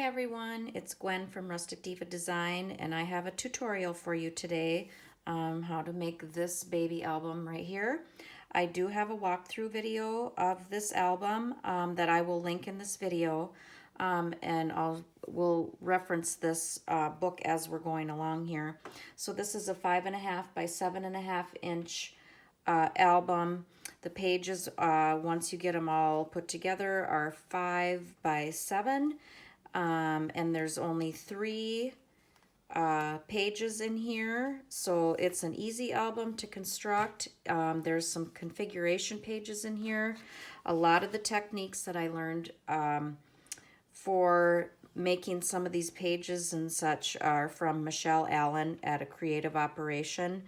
Hi everyone, it's Gwen from Rustic Diva Design, and I have a tutorial for you today how to make this baby album right here. I do have a walkthrough video of this album that I will link in this video, and we'll reference this book as we're going along here. So this is a 5.5 by 7.5 inch album. The pages, once you get them all put together, are 5 by 7. And there's only 3 pages in here, so it's an easy album to construct. There's some configuration pages in here. A lot of the techniques that I learned for making some of these pages and such are from Michelle Allen at A Creative Operation.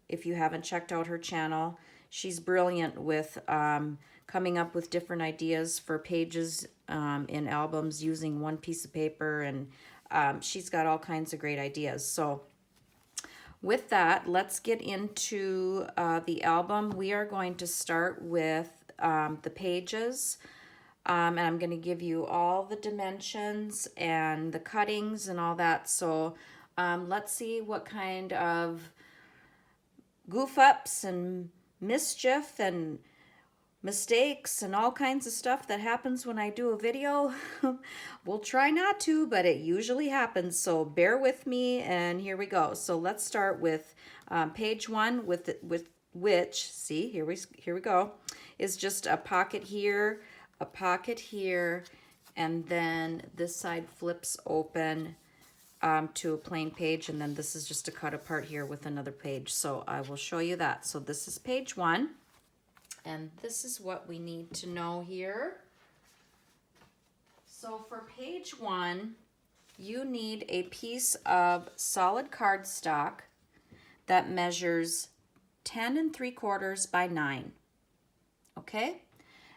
If you haven't checked out her channel, she's brilliant with coming up with different ideas for pages in albums using one piece of paper, and she's got all kinds of great ideas. So with that, let's get into the album. We are going to start with the pages, and I'm going to give you all the dimensions and the cuttings and all that. So let's see what kind of goof ups and mischief and mistakes and all kinds of stuff that happens when I do a video. We'll try not to, but it usually happens, so bear with me, and here we go. So let's start with page 1, with which, see, here we go, is just a pocket here, and then this side flips open to a plain page, and then this is just a cut apart here with another page. So I will show you that. So this is page 1, and this is what we need to know here. So for page 1, you need a piece of solid cardstock that measures 10 3/4 by 9. Okay?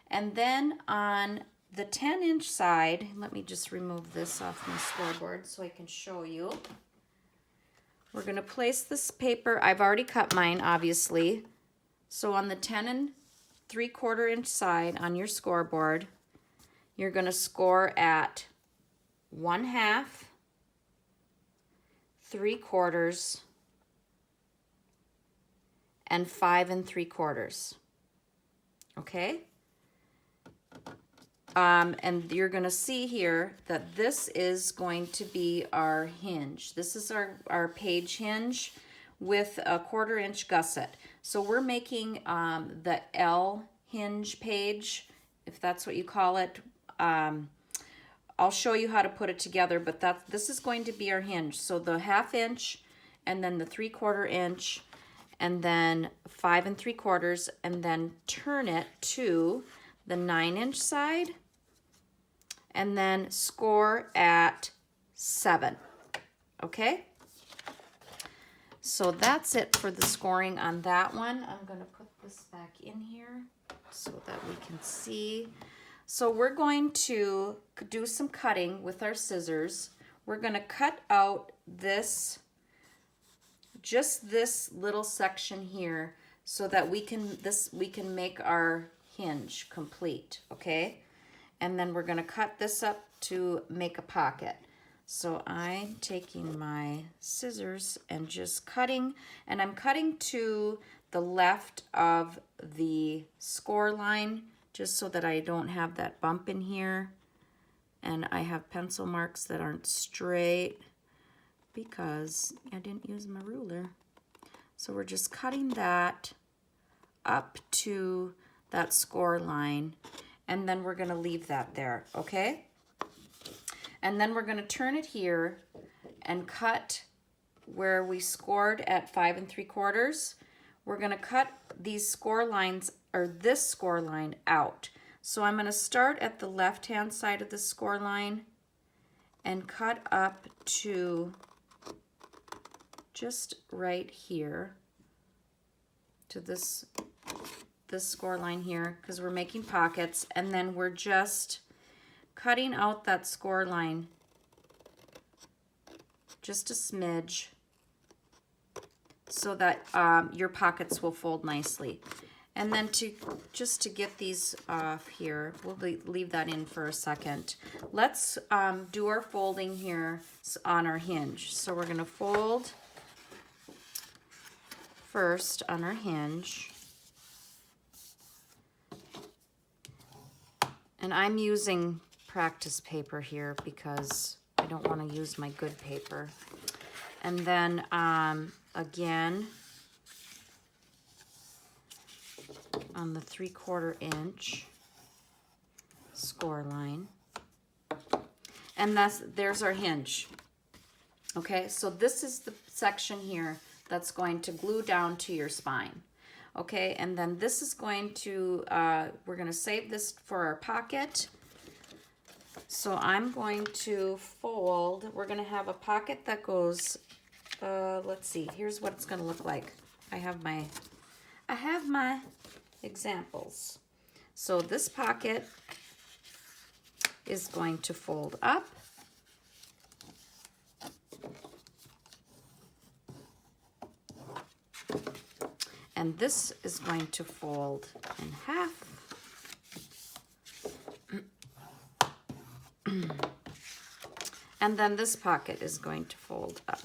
And then on the 10-inch side, let me just remove this off my scoreboard so I can show you. We're going to place this paper. I've already cut mine, obviously. So on the 10 3/4 inch side on your scoreboard, you're going to score at 1/2, 3/4, and 5 3/4. Okay? And you're going to see here that this is going to be our hinge. This is our page hinge with a 1/4 inch gusset. So we're making the L hinge page, if that's what you call it. I'll show you how to put it together, but this is going to be our hinge. So the 1/2 inch, and then the 3/4 inch, and then 5 3/4, and then turn it to the 9-inch side, and then score at 7. Okay? So that's it for the scoring on that one. I'm going to put this back in here so that we can see. So we're going to do some cutting with our scissors. We're going to cut out this, just this little section here, so that we can make our hinge complete, okay? And then we're going to cut this up to make a pocket. So I'm taking my scissors and just cutting, and I'm cutting to the left of the score line, just so that I don't have that bump in here. And I have pencil marks that aren't straight because I didn't use my ruler. So we're just cutting that up to that score line, and then we're going to leave that there, okay? And then we're going to turn it here and cut where we scored at 5 3/4. We're going to cut these score lines, or this score line, out. So I'm going to start at the left-hand side of the score line and cut up to just right here to this score line here, because we're making pockets, and then we're just cutting out that score line just a smidge so that your pockets will fold nicely. And then just to get these off here, we'll leave that in for a second. Let's do our folding here on our hinge. So we're gonna fold first on our hinge. And I'm using practice paper here because I don't want to use my good paper. And then again, on the 3/4 inch score line. And there's our hinge. Okay, so this is the section here that's going to glue down to your spine. Okay, and then this is going to, we're going to save this for our pocket. So I'm going to fold, we're going to have a pocket that goes, let's see, here's what it's going to look like. I have my examples. So this pocket is going to fold up. And this is going to fold in half. And then this pocket is going to fold up.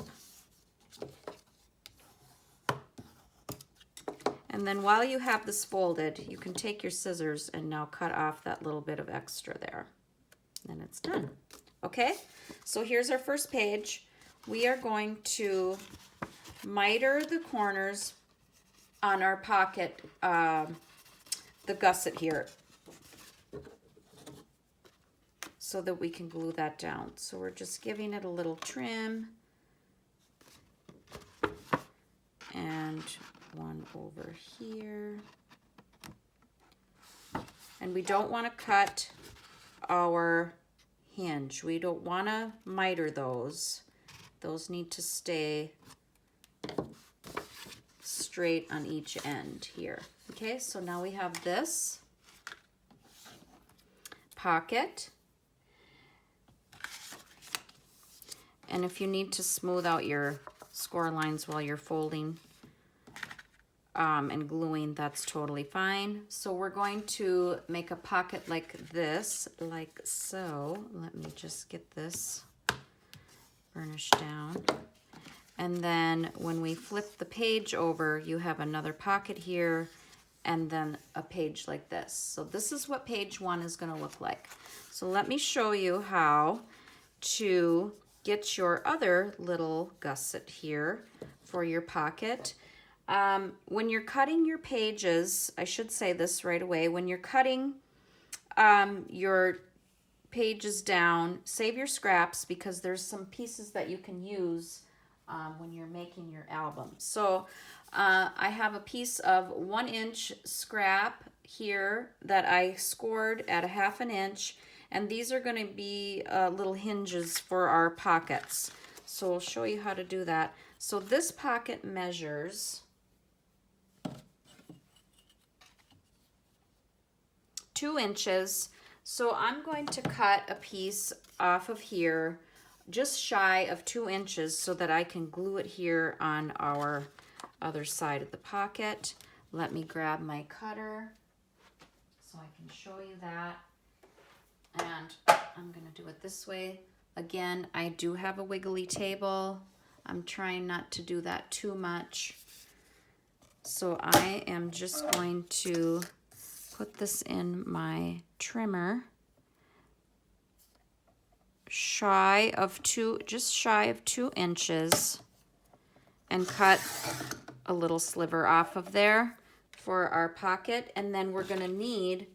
And then while you have this folded, you can take your scissors and now cut off that little bit of extra there. And it's done. Okay, so here's our first page. We are going to miter the corners on our pocket, the gusset here, so that we can glue that down. So we're just giving it a little trim and one over here. And we don't want to cut our hinge. We don't want to miter those. Those need to stay straight on each end here. Okay, so now we have this pocket. And if you need to smooth out your score lines while you're folding and gluing, that's totally fine. So we're going to make a pocket like this, like so. Let me just get this burnished down. And then when we flip the page over, you have another pocket here and then a page like this. So this is what page 1 is going to look like. So let me show you how to get your other little gusset here for your pocket. When you're cutting your pages, I should say this right away, when you're cutting your pages down, save your scraps because there's some pieces that you can use when you're making your album. So I have a piece of 1 inch scrap here that I scored at 1/2 inch, and these are going to be little hinges for our pockets. So I'll show you how to do that. So this pocket measures 2 inches. So I'm going to cut a piece off of here just shy of 2 inches so that I can glue it here on our other side of the pocket. Let me grab my cutter so I can show you that. And I'm going to do it this way. Again, I do have a wiggly table. I'm trying not to do that too much. So I am just going to put this in my trimmer. Just shy of 2 inches, and cut a little sliver off of there for our pocket. And then we're going to need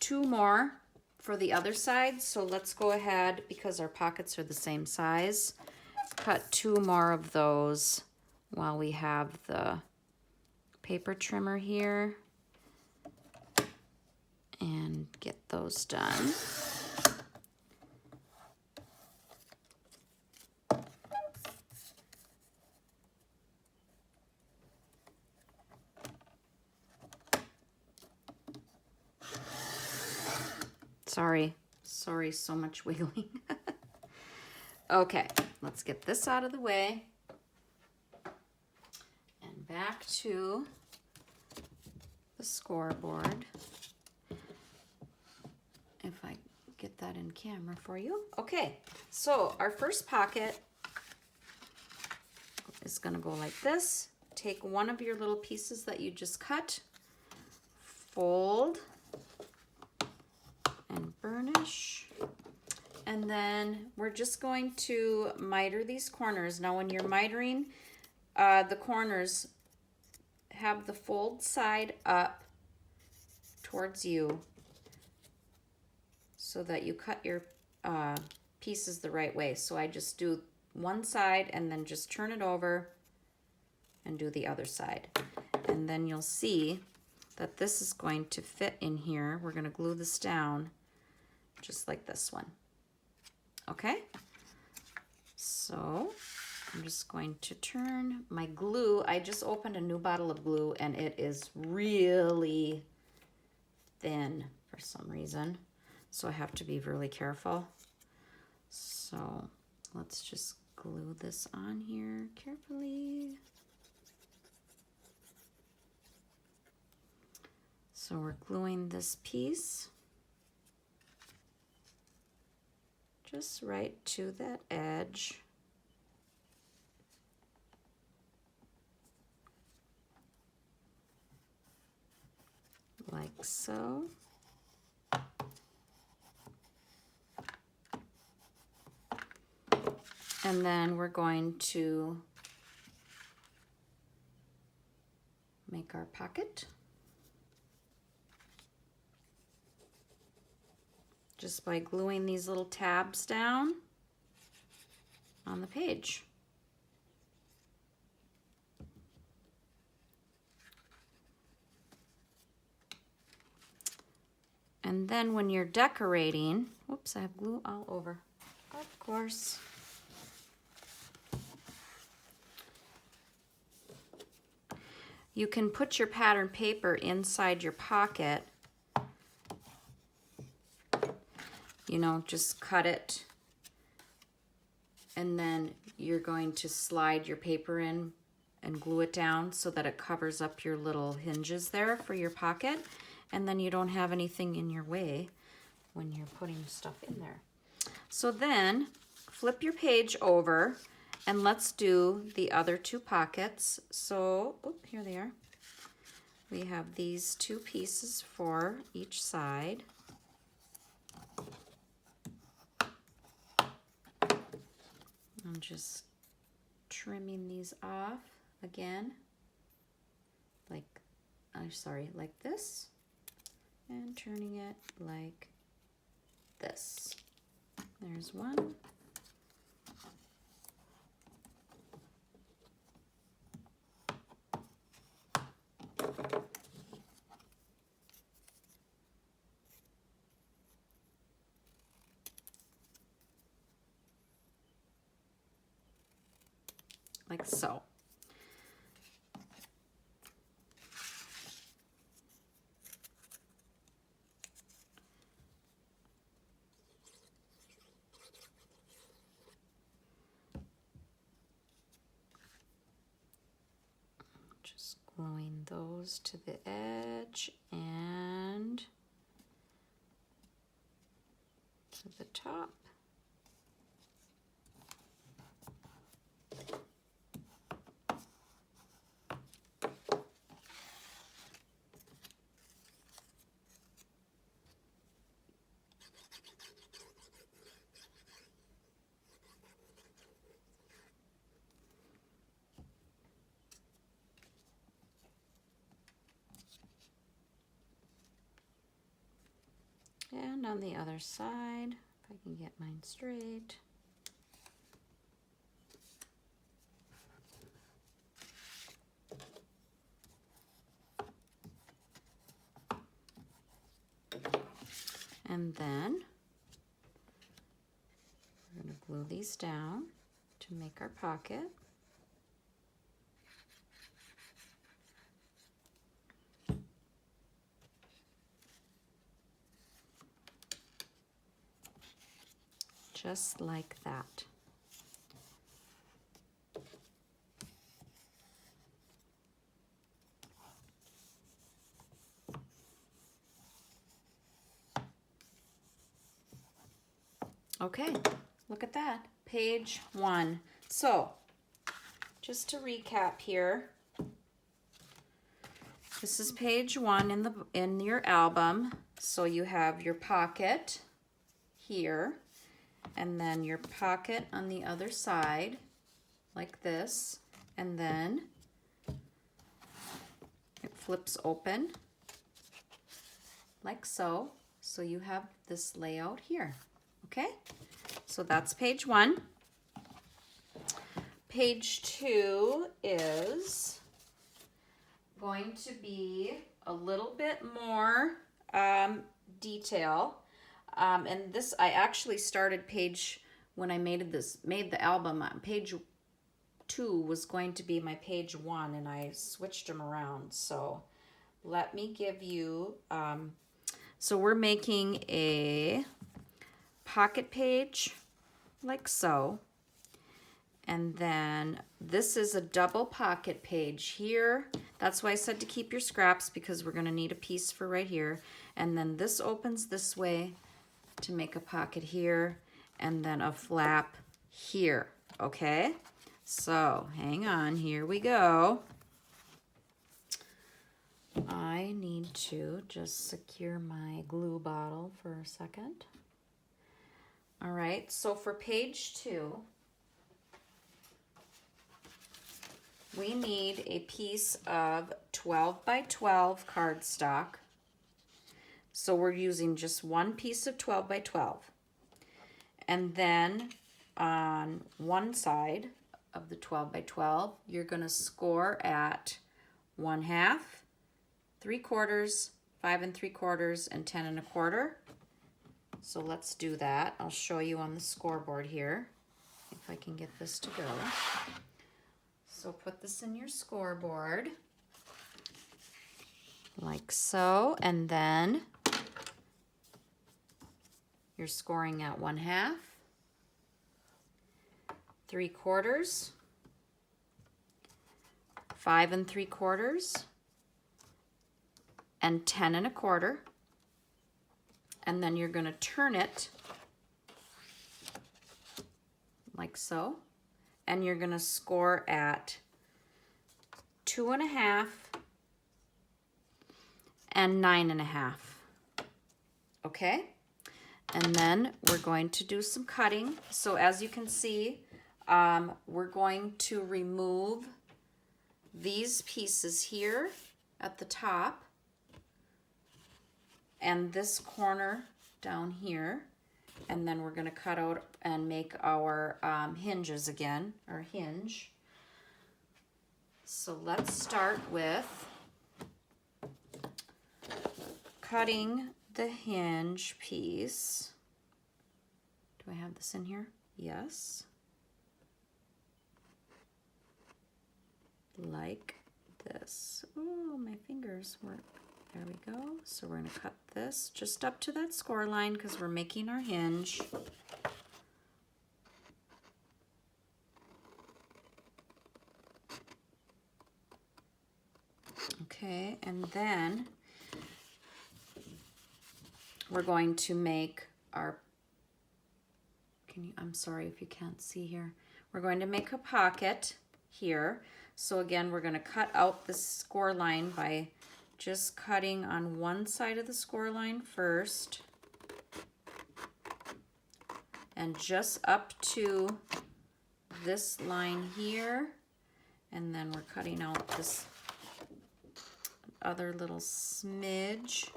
2 more for the other side. So let's go ahead, because our pockets are the same size, cut 2 more of those while we have the paper trimmer here and get those done. Sorry, so much wiggling. Okay, let's get this out of the way. And back to the scoreboard. If I get that in camera for you. Okay, so our first pocket is gonna go like this. Take one of your little pieces that you just cut, fold, and burnish. And then we're just going to miter these corners. Now when you're mitering the corners, have the fold side up towards you so that you cut your pieces the right way. So I just do one side and then just turn it over and do the other side. And then you'll see that this is going to fit in here. We're going to glue this down just like this one. Okay? So I'm just going to turn my glue. I just opened a new bottle of glue and it is really thin for some reason. So I have to be really careful. So let's just glue this on here carefully. So we're gluing this piece just right to that edge. Like so. And then we're going to make our pocket. Just by gluing these little tabs down on the page. And then when you're decorating, whoops, I have glue all over, of course. You can put your pattern paper inside your pocket. You know, just cut it. And then you're going to slide your paper in and glue it down so that it covers up your little hinges there for your pocket. And then you don't have anything in your way when you're putting stuff in there. So then flip your page over and let's do the other two pockets. So, here they are. We have these two pieces for each side. I'm just trimming these off again, like this, and turning it like this. There's one. Like so. Just gluing those to the edge and to the top. And on the other side, if I can get mine straight. And then we're going to glue these down to make our pocket. Just like that. Okay, look at that, page 1. So, just to recap here, this is page 1 in your album. So you have your pocket here, and then your pocket on the other side, like this, and then it flips open, like so. So you have this layout here, okay? So that's page 1. Page 2 is going to be a little bit more detail. And this, I actually started when I made the album, page 2 was going to be my page 1, and I switched them around. So let me give you, so we're making a pocket page like so. And then this is a double pocket page here. That's why I said to keep your scraps, because we're going to need a piece for right here. And then this opens this way to make a pocket here, and then a flap here, okay? So hang on, here we go. I need to just secure my glue bottle for a second. All right, so for page 2, we need a piece of 12 by 12 cardstock. So we're using just one piece of 12 by 12. And then on one side of the 12 by 12, you're going to score at 1/2, 3/4, 5 3/4, and 10 1/4. So let's do that. I'll show you on the scoreboard here, if I can get this to go. So put this in your scoreboard, like so, and then you're scoring at 1/2, 3/4, 5 3/4, and 10 1/4. And then you're going to turn it like so. And you're going to score at 2 1/2 and 9 1/2. Okay? And then we're going to do some cutting. So as you can see, we're going to remove these pieces here at the top and this corner down here. And then we're going to cut out and make our hinges again, our hinge. So let's start with cutting the hinge piece. Do I have this in here? Yes. Like this. Oh, my fingers work. There we go. So we're going to cut this just up to that score line because we're making our hinge. Okay, and then we're going to make our, I'm sorry if you can't see here. We're going to make a pocket here. So again, we're going to cut out the score line by just cutting on one side of the score line first and just up to this line here, and then we're cutting out this other little smidge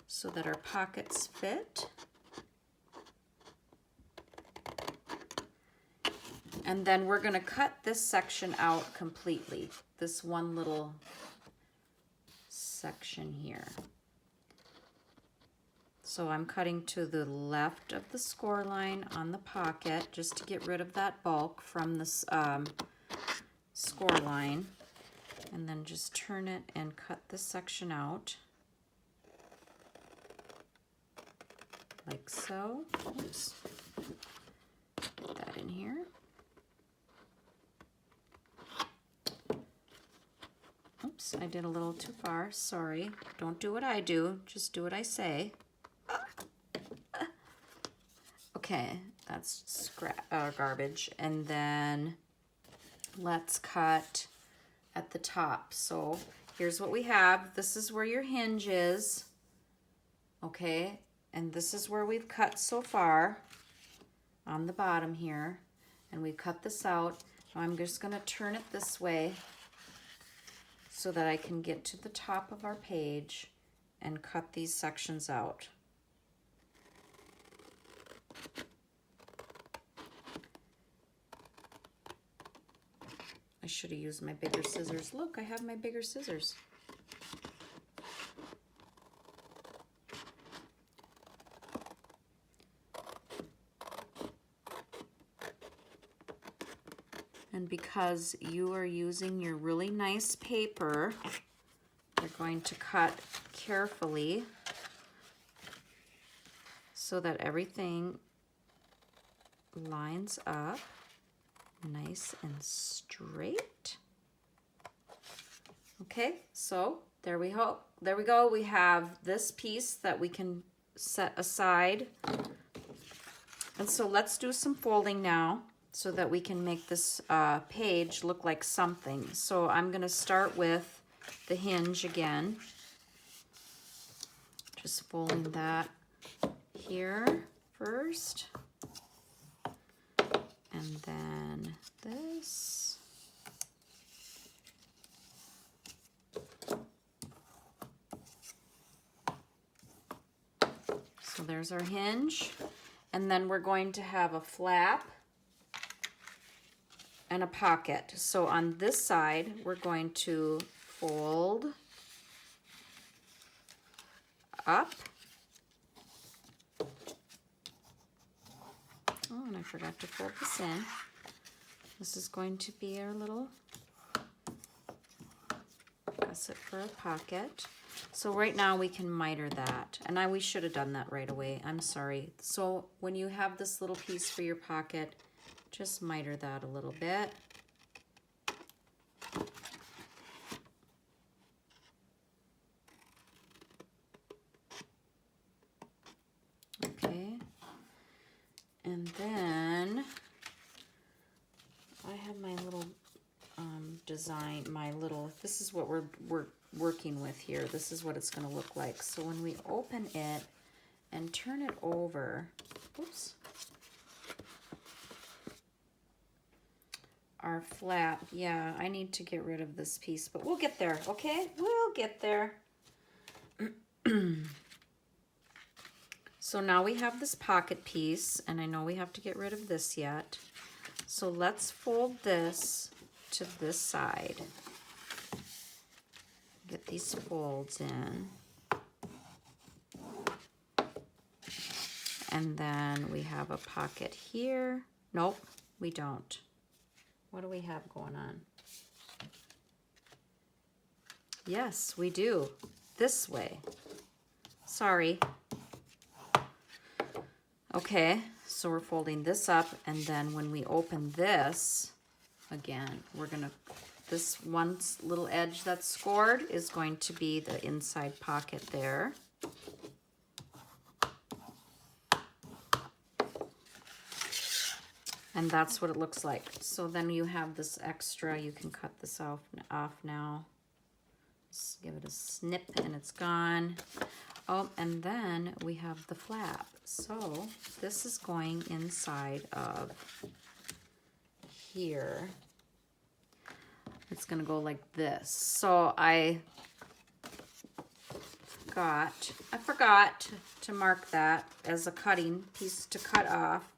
so that our pockets fit. And then we're going to cut this section out completely, this one little section here. So I'm cutting to the left of the score line on the pocket just to get rid of that bulk from this score line, and then just turn it and cut this section out like so. Oops. Put that in here. Oops, I did a little too far. Sorry. Don't do what I do. Just do what I say. Okay, That's garbage. And then let's cut at the top. So here's what we have. This is where your hinge is. Okay, and this is where we've cut so far on the bottom here. And we cut this out. Now I'm just going to turn it this way so that I can get to the top of our page and cut these sections out. I should have used my bigger scissors. Look, I have my bigger scissors. And because you are using your really nice paper, you're going to cut carefully so that everything lines up nice and straight. Okay, so there we go. There we go. We have this piece that we can set aside. And so let's do some folding now so that we can make this page look like something. So I'm going to start with the hinge again. Just folding that here first. And then this. So there's our hinge. And then we're going to have a flap and a pocket. So on this side, we're going to fold up. Oh, and I forgot to fold this in. This is going to be our little gusset for a pocket. So right now we can miter that. And we should have done that right away. I'm sorry. So when you have this little piece for your pocket, just miter that a little bit. Okay. And then I have my little design, this is what we're working with here. This is what it's going to look like. So when we open it and turn it over, oops, our flap, yeah, I need to get rid of this piece, but we'll get there, okay? We'll get there. So now we have this pocket piece, and I know we have to get rid of this yet. So let's fold this to this side. Get these folds in. And then we have a pocket here. Nope, we don't. What do we have going on? Yes, we do. This way. Sorry. Okay, so we're folding this up, and then when we open this, again, we're gonna, this one little edge that's scored is going to be the inside pocket there. And that's what it looks like. So then you have this extra, you can cut this off now. Just give it a snip and it's gone. Oh, and then we have the flap. So this is going inside of here. It's gonna go like this. So I forgot to mark that as a cutting piece to cut off.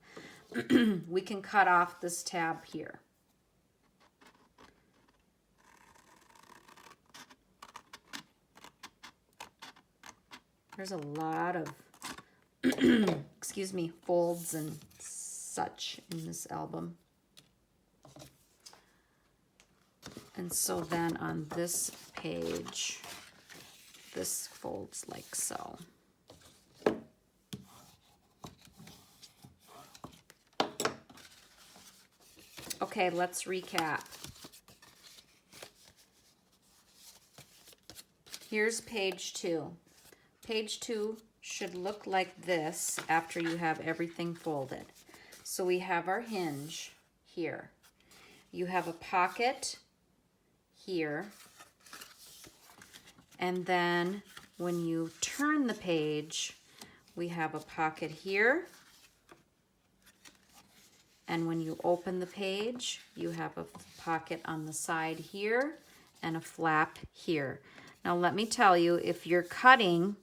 We can cut off this tab here. There's a lot of, excuse me, folds and such in this album. And so then on this page, this folds like so. Okay, let's recap. Here's page 2. Page 2 should look like this after you have everything folded. So we have our hinge here. You have a pocket here. And then when you turn the page, we have a pocket here. And when you open the page, you have a pocket on the side here and a flap here. Now let me tell you, if you're cutting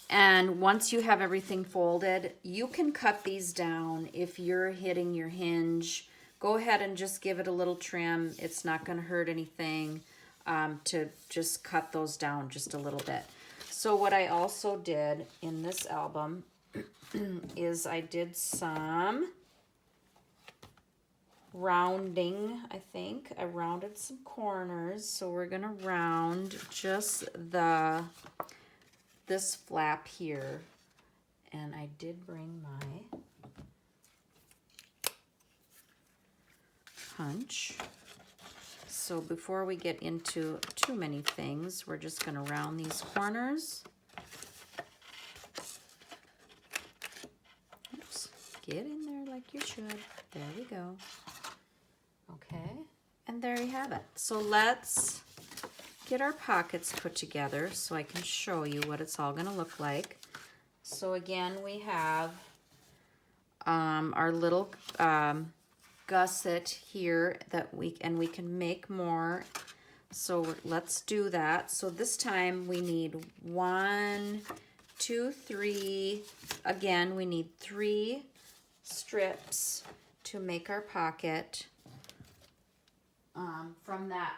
and once you have everything folded, you can cut these down if you're hitting your hinge. Go ahead and just give it a little trim. It's not going to hurt anything to just cut those down just a little bit. So what I also did in this album is I did some rounding, I think. I rounded some corners. So we're going to round just this flap here. And I did bring my punch. So before we get into too many things, we're just going to round these corners. Oops. Get in there like you should. There we go. Okay. And there you have it. So let's get our pockets put together so I can show you what it's all going to look like. So again, we have our little gusset here that we can make more. So let's do that. So this time we need 1, 2, 3. Again, we need 3 strips to make our pocket from that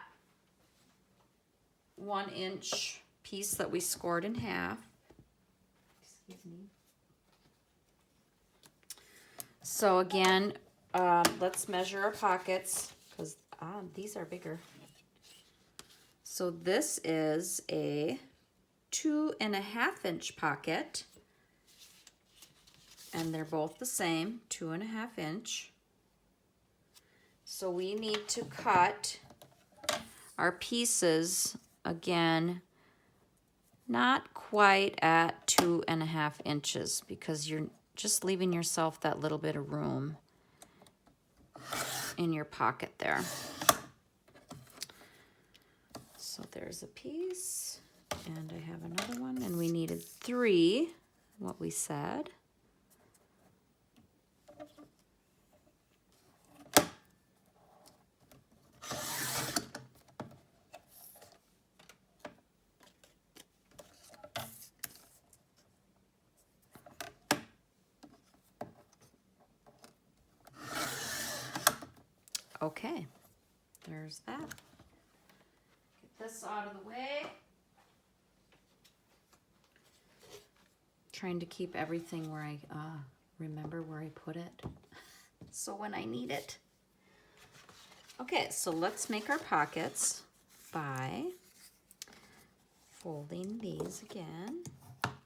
1-inch piece that we scored in half. Excuse me. So again, let's measure our pockets because these are bigger. So this is a 2.5-inch pocket, and they're both the same, 2.5-inch. So we need to cut our pieces again, not quite at 2.5 inches because you're just leaving yourself that little bit of room in your pocket there. So there's a piece, and I have another one, and we needed 3, what we said. Okay, there's that. Get this out of the way. Trying to keep everything where I remember where I put it. So when I need it. Okay, so let's make our pockets by folding these again.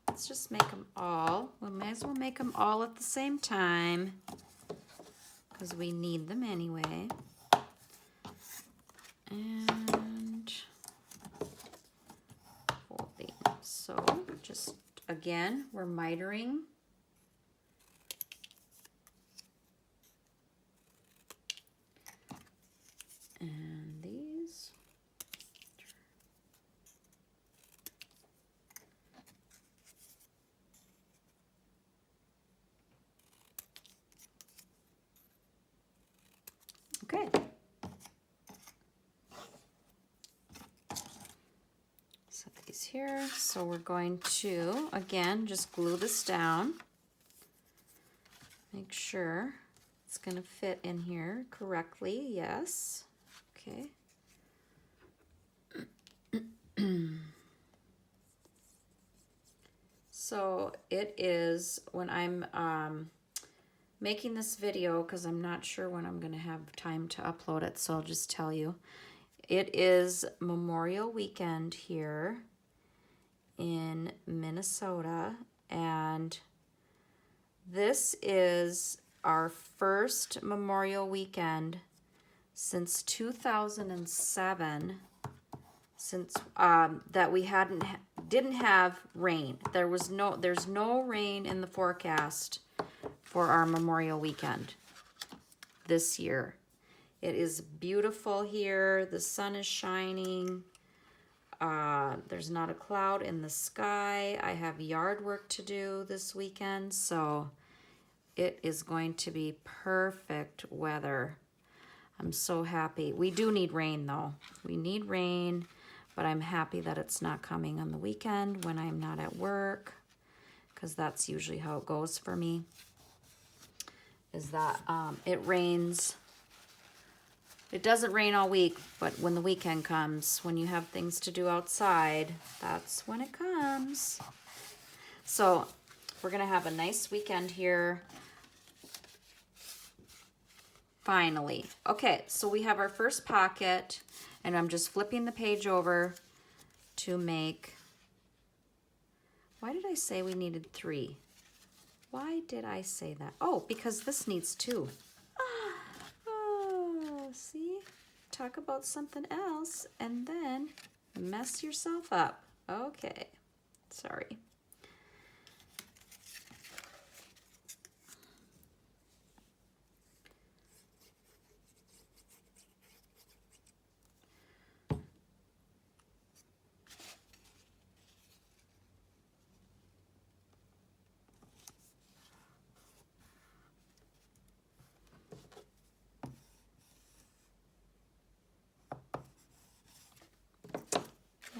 Let's just make them all. We might as well make them all at the same time because we need them anyway. And folding. So just again, we're mitering. And these. Okay. Set these here. So we're going to, again, just glue this down. Make sure it's going to fit in here correctly. Yes. Okay. So it is, when I'm making this video, because I'm not sure when I'm going to have time to upload it, so I'll just tell you. It is Memorial Weekend here in Minnesota, and this is our first Memorial Weekend since 2007, since that we didn't have rain. There's no rain in the forecast for our Memorial Weekend this year. It is beautiful here. The sun is shining. There's not a cloud in the sky. I have yard work to do this weekend, so it is going to be perfect weather. I'm so happy. We do need rain though. We need rain, but I'm happy that it's not coming on the weekend when I'm not at work, because that's usually how it goes for me, is that it rains. It doesn't rain all week, but when the weekend comes, when you have things to do outside, that's when it comes. So we're gonna have a nice weekend here. Finally. Okay, so we have our first pocket, and I'm just flipping the page over to make, why did I say we needed 3? Why did I say that? Oh, because this needs 2. Oh, see? Talk about something else and then mess yourself up. Okay, sorry.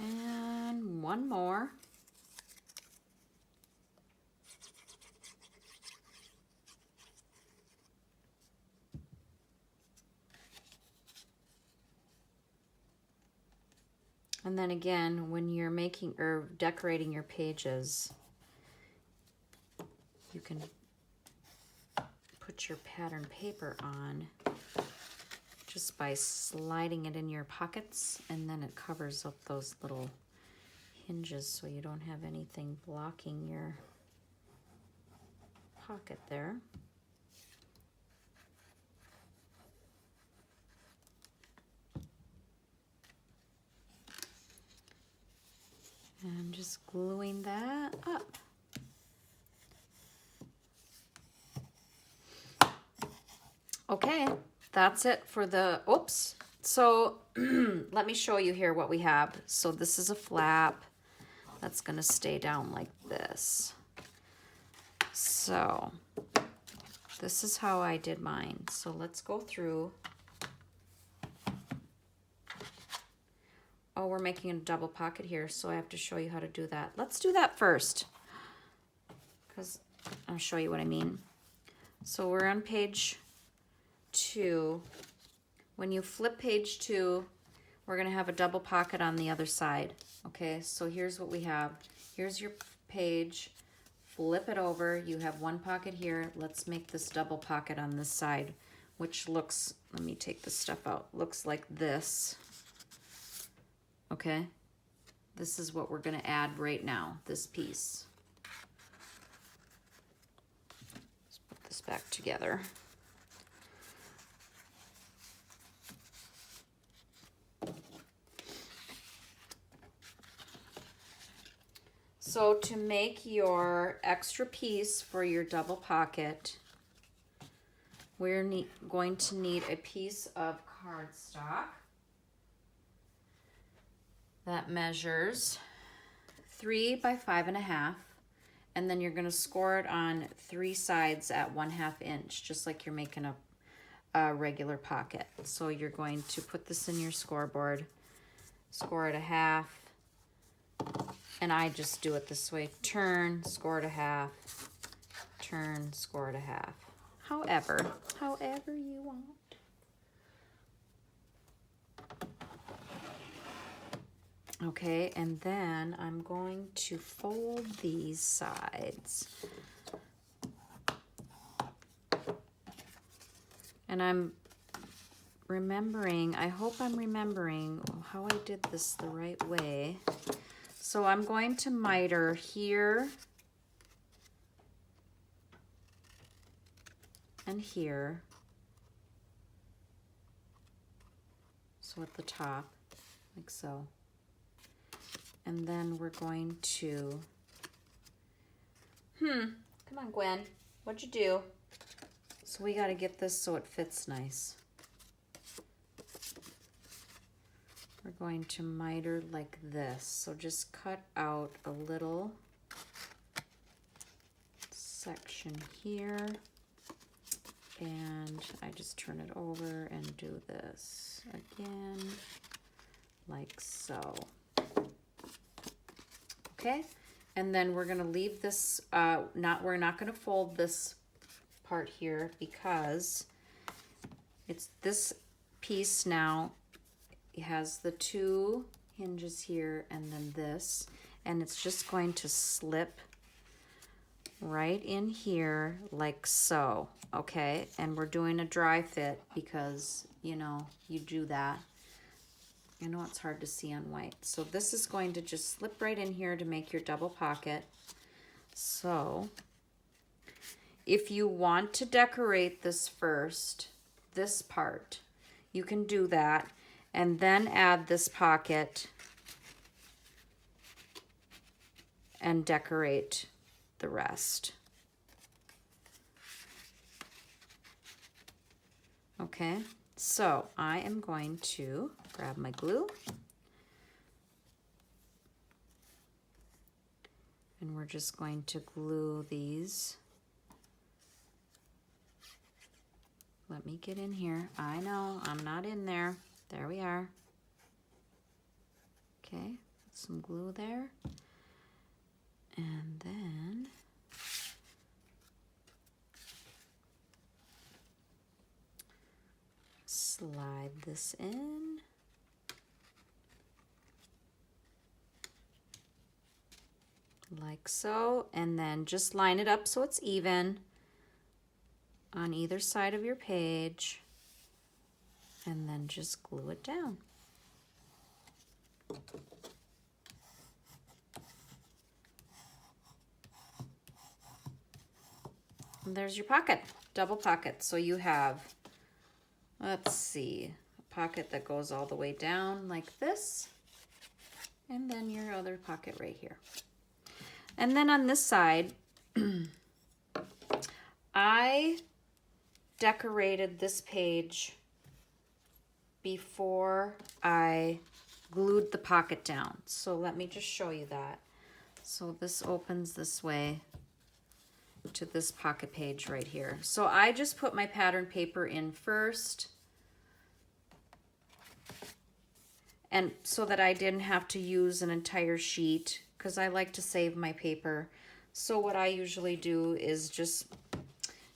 And one more. And then again, when you're making or decorating your pages, you can put your pattern paper on just by sliding it in your pockets, and then it covers up those little hinges so you don't have anything blocking your pocket there. And I'm just gluing that up. Okay, that's it for the, oops. So let me show you here what we have. So this is a flap that's gonna stay down like this. So this is how I did mine. So let's go through. Oh, we're making a double pocket here, so I have to show you how to do that. Let's do that first, because I'll show you what I mean. So we're on page 2. When you flip page 2, we're gonna have a double pocket on the other side. Okay, so here's what we have. Here's your page. Flip it over. You have one pocket here. Let's make this double pocket on this side, which looks, let me take this stuff out, looks like this. Okay, this is what we're gonna add right now, this piece. Let's put this back together. So to make your extra piece for your double pocket, we're going to need a piece of cardstock that measures 3 by 5.5, and then you're going to score it on 3 sides at 1/2 inch, just like you're making a regular pocket. So you're going to put this in your scoreboard, score it 1/2, and I just do it this way: turn, score it 1/2, turn, score it 1/2. However you want. Okay, and then I'm going to fold these sides. And I'm remembering, I hope I'm remembering how I did this the right way. So I'm going to miter here and here. So at the top, like so. And then we're going to, come on, Gwen. What'd you do? So we got to get this so it fits nice. We're going to miter like this. So just cut out a little section here. And I just turn it over and do this again, like so. Okay, and then we're gonna leave this, we're not gonna fold this part here because it's this piece now. It has the two hinges here and then this, and it's just going to slip right in here like so. Okay, and we're doing a dry fit because, you know, you do that. I know it's hard to see on white. So this is going to just slip right in here to make your double pocket. So if you want to decorate this first, this part, you can do that and then add this pocket and decorate the rest. Okay, so I am going to grab my glue and we're just going to glue these. Let me get in here. I know, I'm not in there. There we are. Okay, put some glue there. And then slide this in. Like so, and then just line it up so it's even on either side of your page, and then just glue it down. And there's your pocket, double pocket. So you have, let's see, a pocket that goes all the way down like this, and then your other pocket right here. And then on this side, I decorated this page before I glued the pocket down. So let me just show you that. So this opens this way to this pocket page right here. So I just put my pattern paper in first, and so that I didn't have to use an entire sheet, because I like to save my paper. So what I usually do is just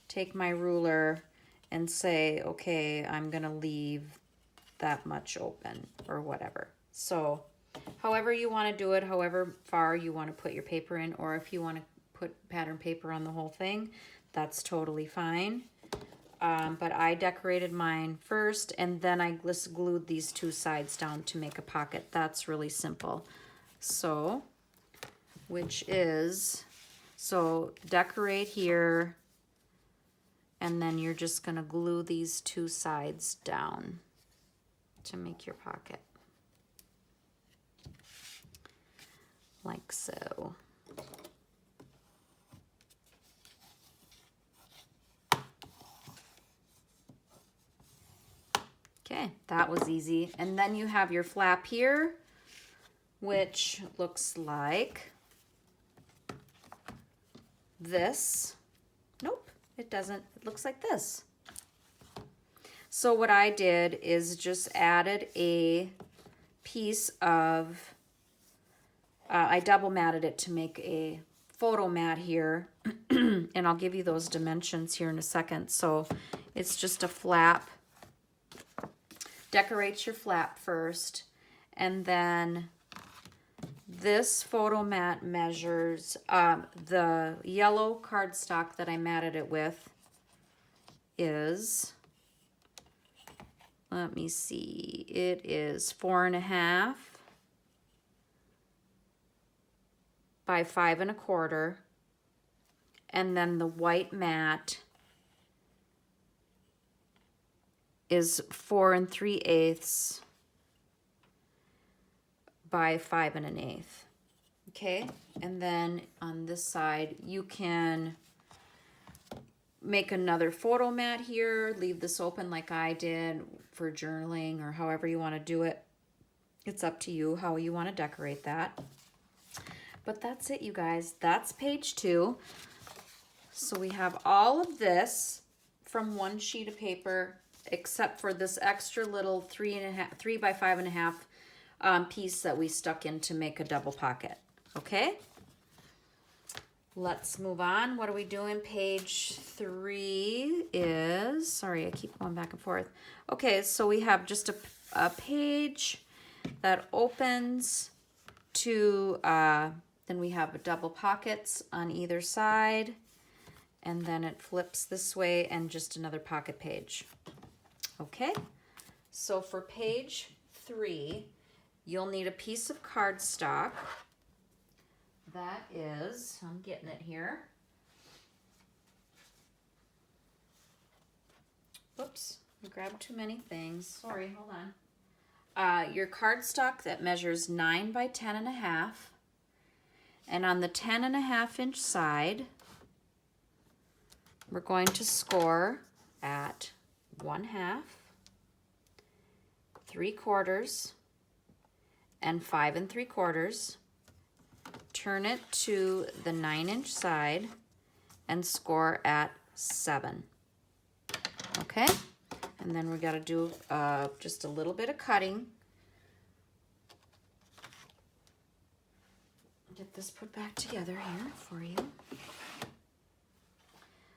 take my ruler and say, okay, I'm gonna leave that much open or whatever. So however you want to do it, however far you want to put your paper in, or if you want to put pattern paper on the whole thing, that's totally fine. But I decorated mine first, and then I just glued these two sides down to make a pocket. That's really simple. So, so decorate here, and then you're just gonna glue these two sides down to make your pocket. Like so. Okay, that was easy. And then you have your flap here, which looks like this. Nope, it doesn't. It looks like this. So what I did is just added a piece of, I double matted it to make a photo mat here. And I'll give you those dimensions here in a second. So it's just a flap. Decorate your flap first, and then this photo mat measures, the yellow cardstock that I matted it with is, let me see, it is 4.5 by 5 1/4, and then the white mat is 4 3/8 by 5 1/8. Okay, and then on this side you can make another photo mat here, leave this open like I did for journaling or however you want to do it. It's up to you how you want to decorate that. But that's it, you guys. That's page 2. So we have all of this from one sheet of paper, except for this extra little 3 by 5.5 piece that we stuck in to make a double pocket. Okay? Let's move on. What are we doing? Page 3 is, sorry, I keep going back and forth. Okay, so we have just a page that opens to, then we have double pockets on either side, and then it flips this way and just another pocket page. Okay, so for page 3, you'll need a piece of cardstock. That is, I'm getting it here. Whoops, I grabbed too many things. Sorry, hold on. Your cardstock that measures 9 by 10.5. And on the 10.5 inch side, we're going to score at 1/2, 3/4, and 5 3/4. Turn it to the 9 inch side and score at 7. Okay, and then we got to do just a little bit of cutting. Get this put back together here for you.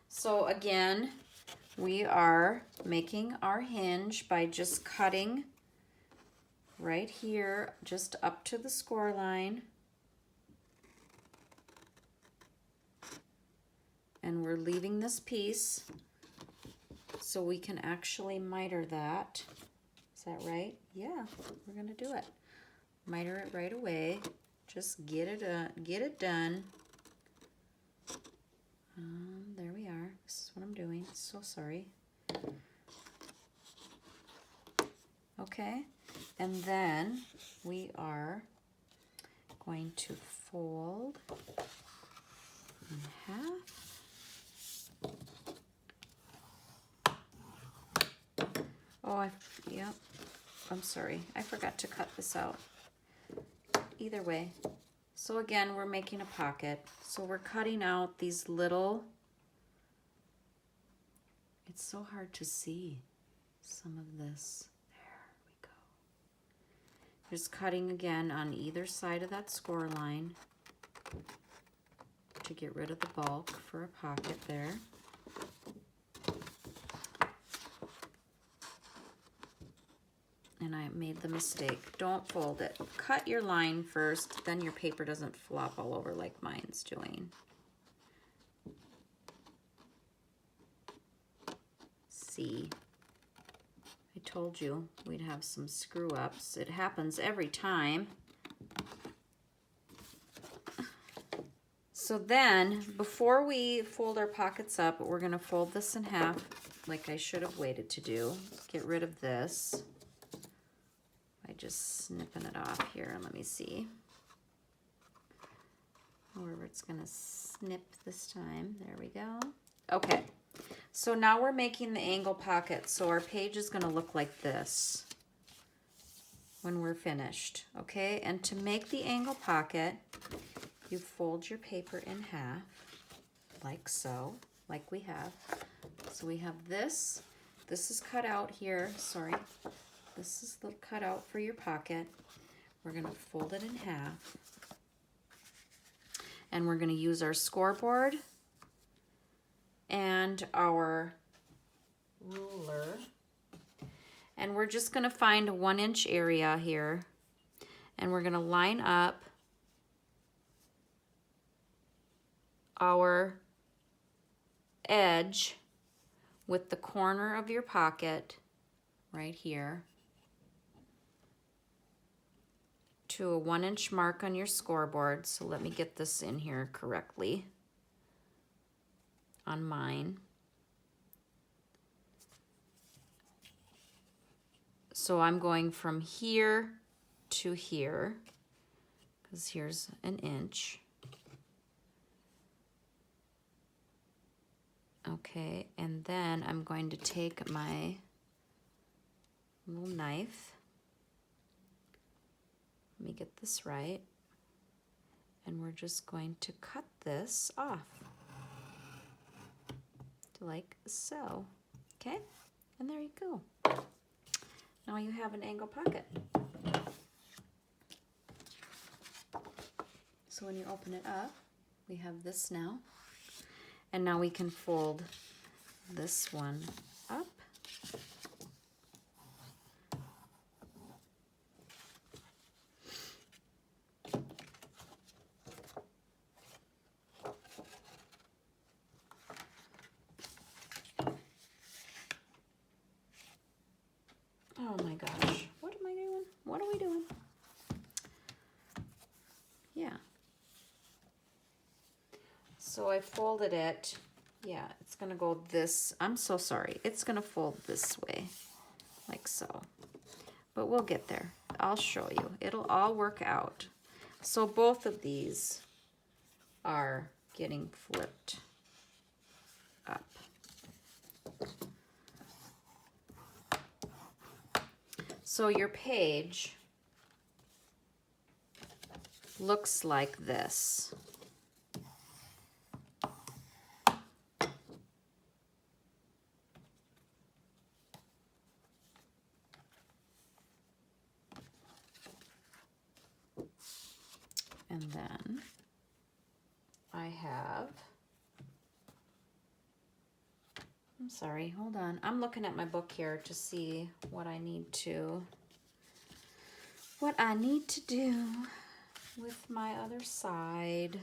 So again, we are making our hinge by just cutting right here, just up to the score line. And we're leaving this piece so we can actually miter that. Is that right? Yeah, we're gonna do it. Miter it right away. Just get it done. There we are. This is what I'm doing. So sorry. Okay, and then we are going to fold in half. Oh, yep. I'm sorry. I forgot to cut this out. Either way. So again, we're making a pocket. So we're cutting out these little, it's so hard to see some of this. There we go. Just cutting again on either side of that score line to get rid of the bulk for a pocket there. And I made the mistake. Don't fold it. Cut your line first, then your paper doesn't flop all over like mine's doing. See, I told you we'd have some screw ups. It happens every time. So then, before we fold our pockets up, we're gonna fold this in half like I should have waited to do. Get rid of this. Just snipping it off here. Let me see where it's gonna snip this time. There we go. Okay, so now we're making the angle pocket. So our page is gonna look like this when we're finished. Okay, and to make the angle pocket, you fold your paper in half like so, like we have. So we have this. This is cut out here. Sorry. This is the cutout for your pocket. We're going to fold it in half. And we're going to use our scoreboard and our ruler. And we're just going to find a 1 inch area here. And we're going to line up our edge with the corner of your pocket right here to a 1 inch mark on your scoreboard. So let me get this in here correctly on mine. So I'm going from here to here, because here's an inch. Okay, and then I'm going to take my little knife. Let me get this right. And we're just going to cut this off. Like so. Okay, and there you go. Now you have an angle pocket. So when you open it up, we have this now. And now we can fold this one up. Oh my gosh, what am I doing? What are we doing? Yeah. So I folded it. Yeah, it's gonna go this, I'm so sorry. It's gonna fold this way, like so. But we'll get there. I'll show you. It'll all work out. So both of these are getting flipped up. So your page looks like this. And then I have, I'm sorry, hold on. I'm looking at my book here to see what I need to do with my other side.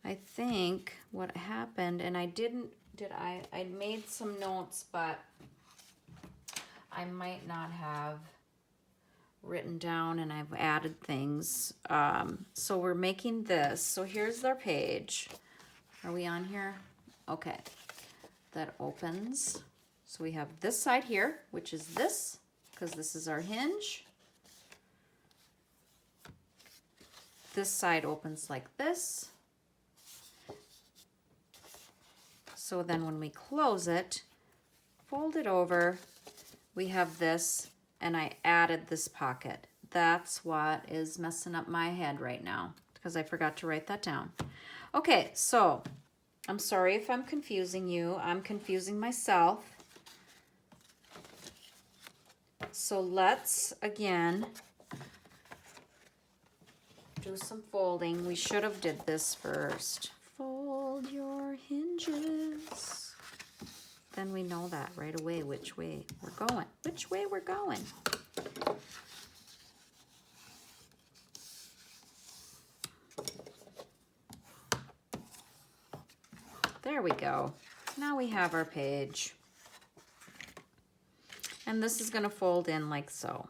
I think what happened, and I made some notes, but I might not have written down, and I've added things. So we're making this. So here's our page. Are we on here? Okay. That opens. So we have this side here, which is this, because this is our hinge. This side opens like this. So then when we close it, fold it over, we have this, and I added this pocket. That's what is messing up my head right now, because I forgot to write that down. Okay, so I'm sorry if I'm confusing you. I'm confusing myself. So let's, again, do some folding. We should have did this first. Fold your hinges. Then we know that right away which way we're going. Which way we're going. There we go. Now we have our page. And this is going to fold in like so.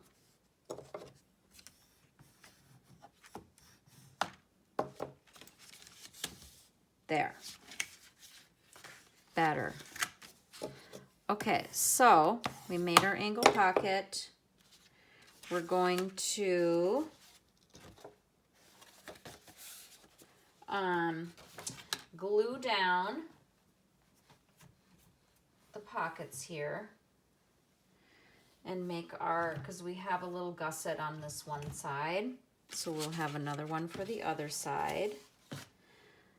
There. Better. Okay, so we made our angle pocket. We're going to glue down the pockets here and make our, because we have a little gusset on this one side, so we'll have another one for the other side.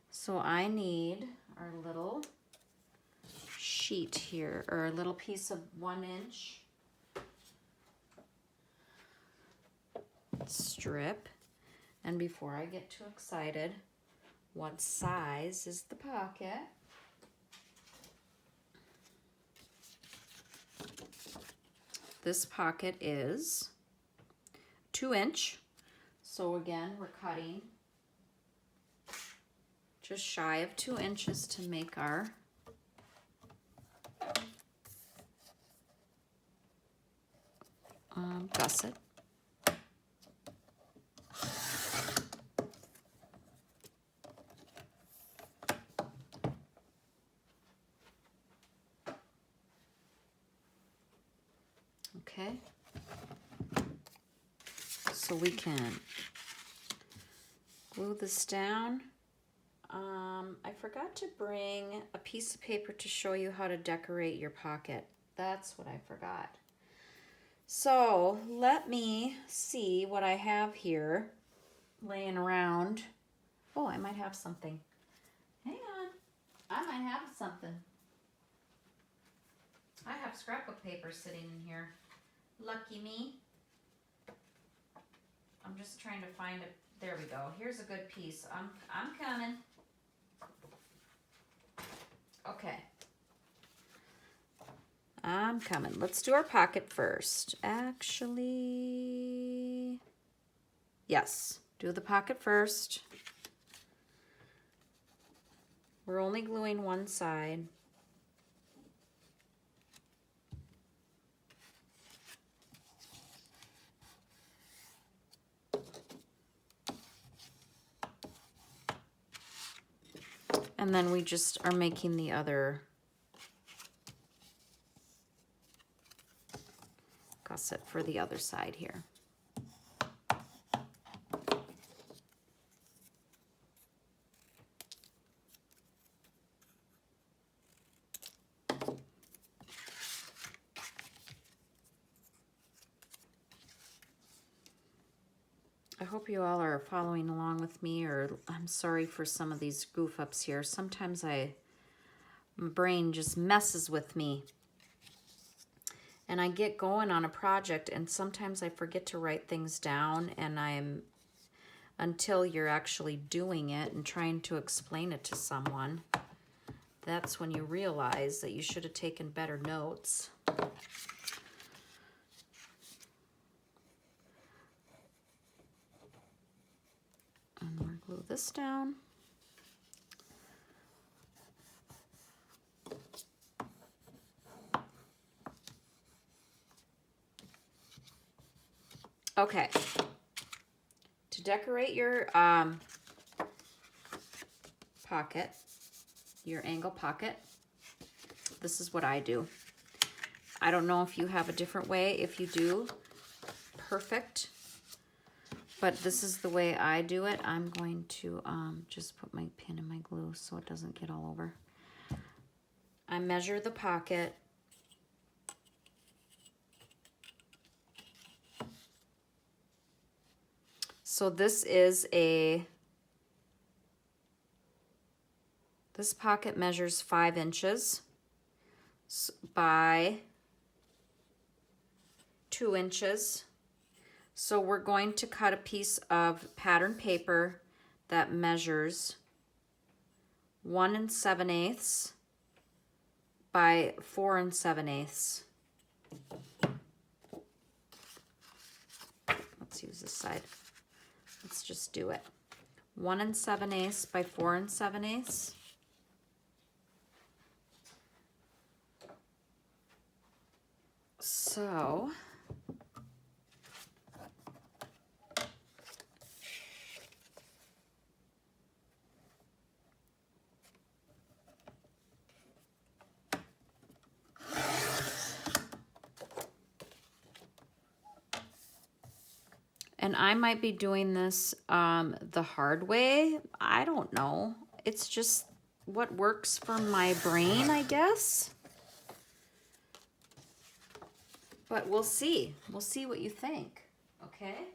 So I need our little sheet here, or a little piece of 1 inch strip. And before I get too excited, what size is the pocket? This pocket is 2 inch. So again, we're cutting just shy of 2 inches to make our gusset. Okay, so we can glue this down I forgot to bring a piece of paper to show you how to decorate your pocket. That's what I forgot. So let me see what I have here laying around. Oh, I might have something. Hang on. I might have something. I have scrapbook paper sitting in here. Lucky me. I'm just trying to find it. There we go. Here's a good piece. I'm coming. Okay. I'm coming. Let's do our pocket first. Actually, yes. Do the pocket first. We're only gluing one side. And then we just are making the other gusset for the other side here. I hope you all are following along with me, or I'm sorry for some of these goof ups here. Sometimes my brain just messes with me. And I get going on a project and sometimes I forget to write things down, and until you're actually doing it and trying to explain it to someone, that's when you realize that you should have taken better notes. And we'll glue this down. Okay. To decorate your pocket, your angle pocket, this is what I do. I don't know if you have a different way. If you do, perfect. But this is the way I do it. I'm going to just put my pin in my glue so it doesn't get all over. I measure the pocket. So this pocket measures 5 inches by 2 inches. So we're going to cut a piece of pattern paper that measures 1 7/8 by 4 7/8. Let's use this side. Let's just do it. 1 7/8 by 4 7/8. So and I might be doing this the hard way. I don't know. It's just what works for my brain, I guess. But we'll see. We'll see what you think, okay?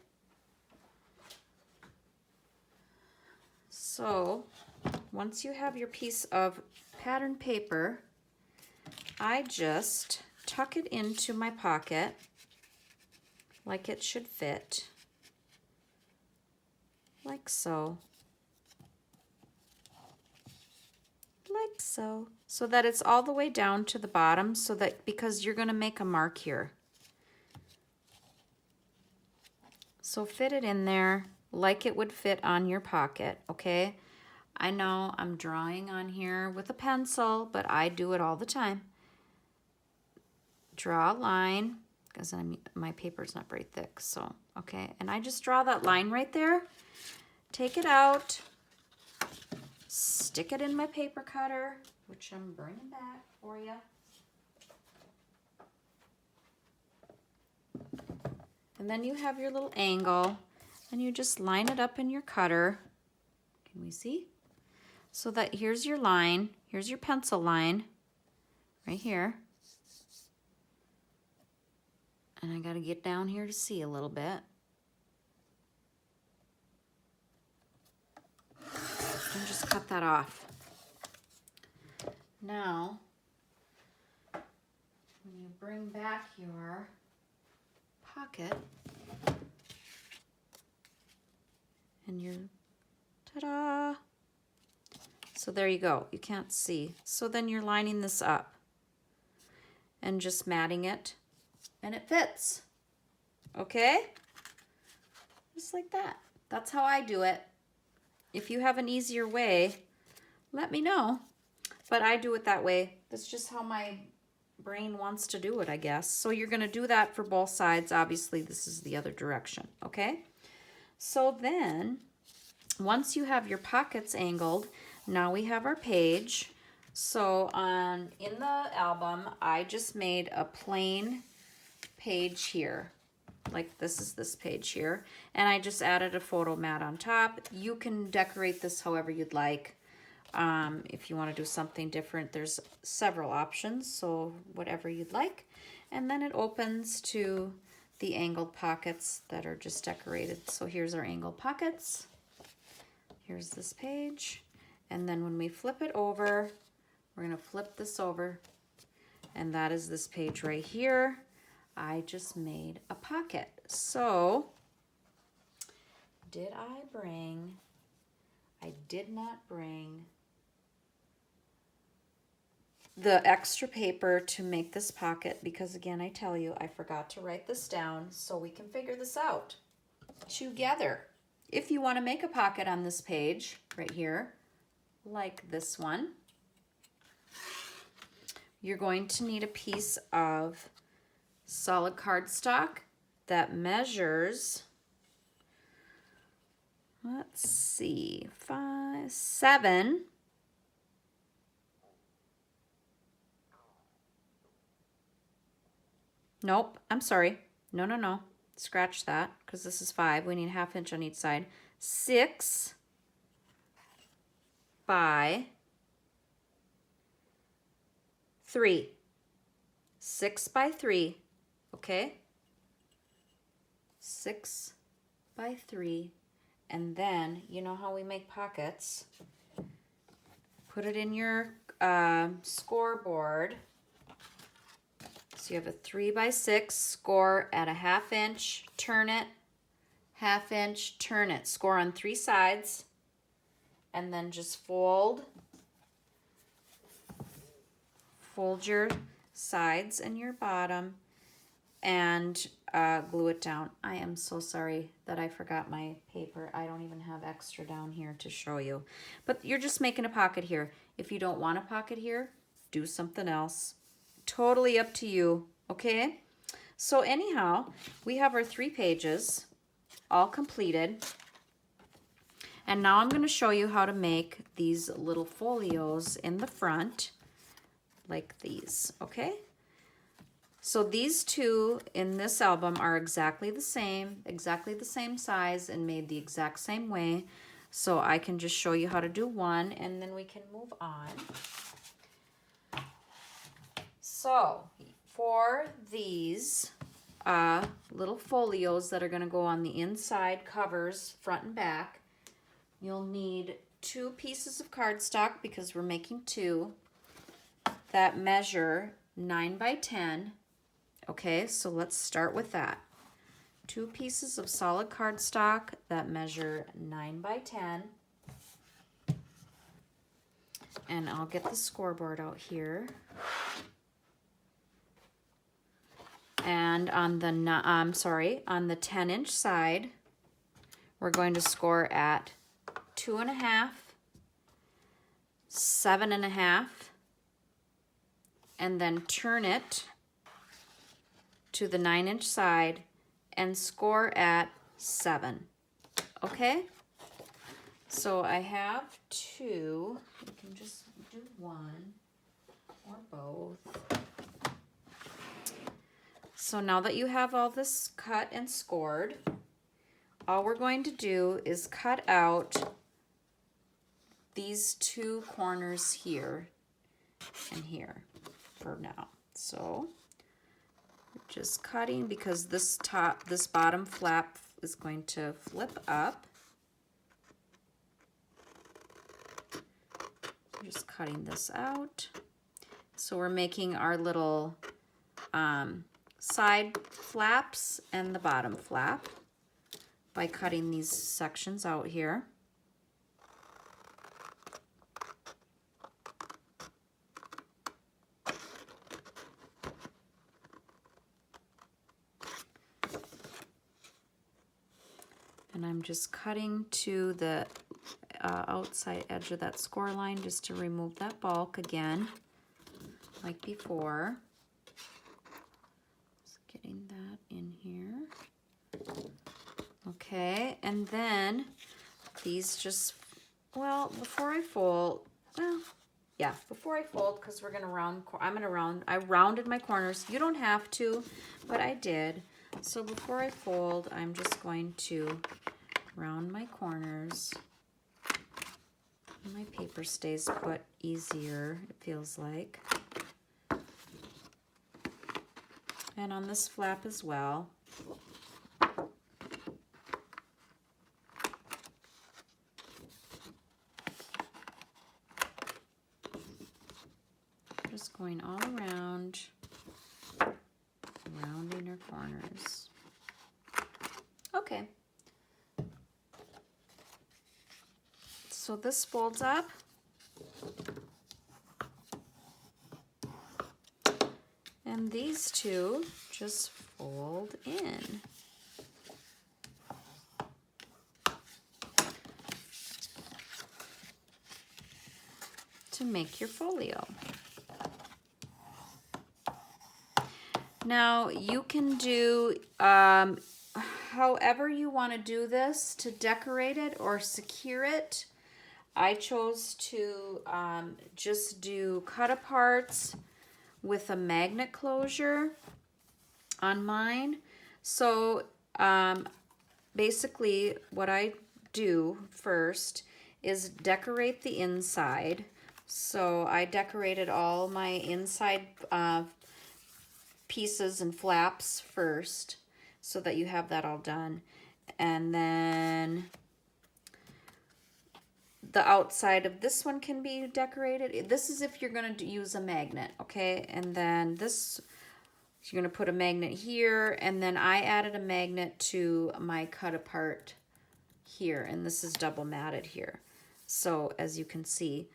So, once you have your piece of pattern paper, I just tuck it into my pocket like it should fit. Like so. Like so. So that it's all the way down to the bottom, so that, because you're going to make a mark here. So fit it in there like it would fit on your pocket, okay? I know I'm drawing on here with a pencil, but I do it all the time. Draw a line, because my paper's not very thick, so, okay. And I just draw that line right there, take it out, stick it in my paper cutter, which I'm bringing back for you. And then you have your little angle, and you just line it up in your cutter. Can we see? So that here's your line, here's your pencil line, right here. And I gotta get down here to see a little bit. And just cut that off. Now, when you bring back your pocket, and your, ta-da! So there you go, you can't see. So then you're lining this up and just matting it, and it fits, okay? Just like that. That's how I do it. If you have an easier way, let me know. But I do it that way. That's just how my brain wants to do it, I guess. So you're gonna do that for both sides. Obviously, this is the other direction, okay? So then, once you have your pockets angled, now we have our page. So in the album, I just made a plain page here. Like this is this page here. And I just added a photo mat on top. You can decorate this however you'd like. If you want to do something different, there's several options, so whatever you'd like. And then it opens to the angled pockets that are just decorated. So here's our angled pockets. Here's this page. And then when we flip it over, we're going to flip this over. And that is this page right here. I just made a pocket. So, did I bring... I did not bring the extra paper to make this pocket because, again, I tell you, I forgot to write this down so we can figure this out together. If you want to make a pocket on this page right here, like this one, you're going to need a piece of solid cardstock that measures, let's see, 5, 7. Nope, I'm sorry. No. Scratch that because this is 5. We need 1/2 inch on each side. 6 by 3. 6 by 3. Okay? 6 by 3. And then, you know how we make pockets? Put it in your scoreboard. So you have a 3 by 6, score at a 1/2 inch, turn it, 1/2 inch, turn it. Score on 3 sides, and then just fold your sides and your bottom, and glue it down. I am so sorry that I forgot my paper. I don't even have extra down here to show you. But you're just making a pocket here. If you don't want a pocket here, do something else. Totally up to you, okay? So anyhow, we have our 3 pages all completed. And now I'm going to show you how to make these little folios in the front, like these, okay? So these 2 in this album are exactly the same size and made the exact same way. So I can just show you how to do one and then we can move on. So for these little folios that are going to go on the inside covers, front and back, you'll need 2 pieces of cardstock because we're making 2 that measure 9 by 10. Okay, so let's start with that. 2 pieces of solid cardstock that measure 9 by 10. And I'll get the scoreboard out here. And on the on the 10-inch side, we're going to score at 2.5, 7.5, and then turn it to the 9-inch side and score at 7. Okay? So I have 2. You can just do 1 or both. So now that you have all this cut and scored, all we're going to do is cut out these two corners here and here for now. So just cutting because this bottom flap is going to flip up. Just cutting this out. So we're making our little side flaps and the bottom flap by cutting these sections out here. And I'm just cutting to the outside edge of that score line just to remove that bulk again, like before. Just getting that in here. Okay, and then these just, well, before I fold, because we're gonna round, I rounded my corners. You don't have to, but I did. So before I fold, I'm just going to round my corners. My paper stays put easier, it feels like. And on this flap as well. Just going all around, rounding our corners. Okay. So this folds up. And these two just fold in. To make your folio. Now you can do however you want to do this to decorate it or secure it. I chose to just do cut-aparts with a magnet closure on mine. So basically what I do first is decorate the inside. So I decorated all my inside pieces and flaps first so that you have that all done. And then the outside of this one can be decorated. This is if you're going to use a magnet, okay? And then this, you're going to put a magnet here, and then I added a magnet to my cut apart here, and this is double matted here. So as you can see,